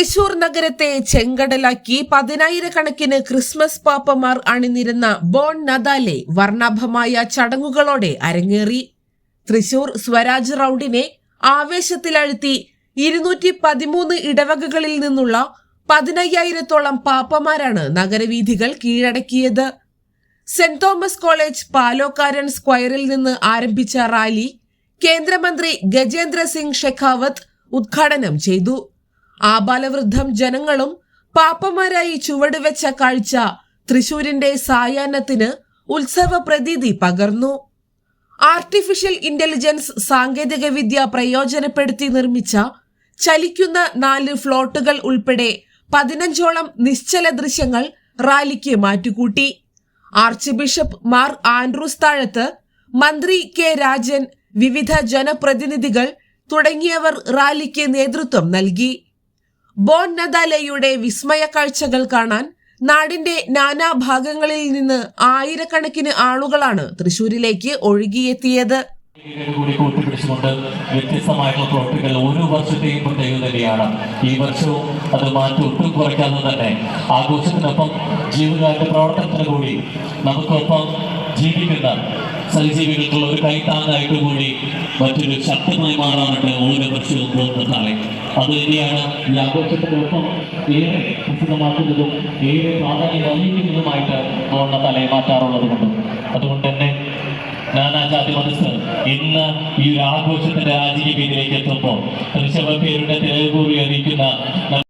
തൃശൂർ നഗരത്തെ ചെങ്കടലാക്കി 10,000-കണക്കിന് Christmas പാപ്പമാർ അണിനിരുന്ന bone നദാലെ വർണ്ണാഭമായ ചടങ്ങുകളോടെ അരങ്ങേറി. തൃശൂർ സ്വരാജ് റൗണ്ടിനെ ആവേശത്തിലഴ്ത്തി 213 ഇടവകകളിൽ നിന്നുള്ള 15,000-ഓളം പാപ്പമാരാണ് നഗരവീഥികൾ കീഴടക്കിയത്. സെന്റ് തോമസ് കോളേജ് പാലോക്കാരൻ സ്ക്വയറിൽ നിന്ന് ആരംഭിച്ച റാലി കേന്ദ്രമന്ത്രി ഗജേന്ദ്ര സിംഗ് ഷെഖാവത്ത് ഉദ്ഘാടനം ചെയ്തു. ആബാലവൃദ്ധം ജനങ്ങളും പാപ്പമാരായി ചുവടുവെച്ച കാഴ്ച തൃശൂരിന്റെ സായാഹ്നത്തിന് ഉത്സവ പ്രതീതി പകർന്നു. ആർട്ടിഫിഷ്യൽ ഇന്റലിജൻസ് സാങ്കേതികവിദ്യ പ്രയോജനപ്പെടുത്തി നിർമ്മിച്ച ചലിക്കുന്ന 4 ഫ്ലോട്ടുകൾ ഉൾപ്പെടെ 15ഓളം നിശ്ചല ദൃശ്യങ്ങൾ റാലിക്ക് മാറ്റുകൂട്ടി. ആർച്ച് ബിഷപ്പ് മാർ ആൻഡ്രൂസ് താഴത്ത്, മന്ത്രി കെ രാജൻ, വിവിധ ജനപ്രതിനിധികൾ തുടങ്ങിയവർ റാലിക്ക് നേതൃത്വം നൽകി. ബോൺ നദാലെയുടെ വിസ്മയ കാഴ്ചകൾ കാണാൻ നാടിന്റെ നാനാഭാഗങ്ങളിൽ നിന്ന് ആയിരക്കണക്കിന് ആളുകളാണ് തൃശൂരിലേക്ക് ഒഴുകിയെത്തിയത്. വ്യത്യസ്തമായിട്ടുള്ള പ്രവർത്തികൾ ഓരോ വർഷത്തെയും പ്രത്യേകത തന്നെയാണ്. ഈ വർഷവും അത് മാറ്റി ഒട്ടും കുറയ്ക്കാതെ തന്നെ ആഘോഷത്തിനൊപ്പം ജീവകാരുടെ പ്രവർത്തനത്തിന് കൂടി നമുക്കൊപ്പം ജീവിക്കുന്ന സഹജീവികൾക്കുള്ള ഒരു കൈത്താങ്ങായിട്ട് കൂടി മറ്റൊരു ശക്തമായി മാറാറുണ്ട് ഓരോ വർഷവും പോകുന്നതാളെ. അത് തന്നെയാണ് ഈ ആഘോഷത്തിനൊപ്പം ഏറെ പ്രസിദ്ധമാക്കുന്നതും ഏറെ പ്രാധാന്യം അറിയിക്കുന്നതുമായിട്ട് പോകുന്ന തലയെ മാറ്റാറുള്ളത് കൊണ്ടും. അതുകൊണ്ട് തന്നെ നാനാജാതി മതസ്ഥർ ഇന്ന് ഈ ഒരു ആഘോഷത്തിന്റെ രാജകീയ വേദിയിലേക്ക് എത്തുമ്പോൾ തൃശ്ശൂർ പേരുടെ തെളിവ് കൂടി അറിയിക്കുന്ന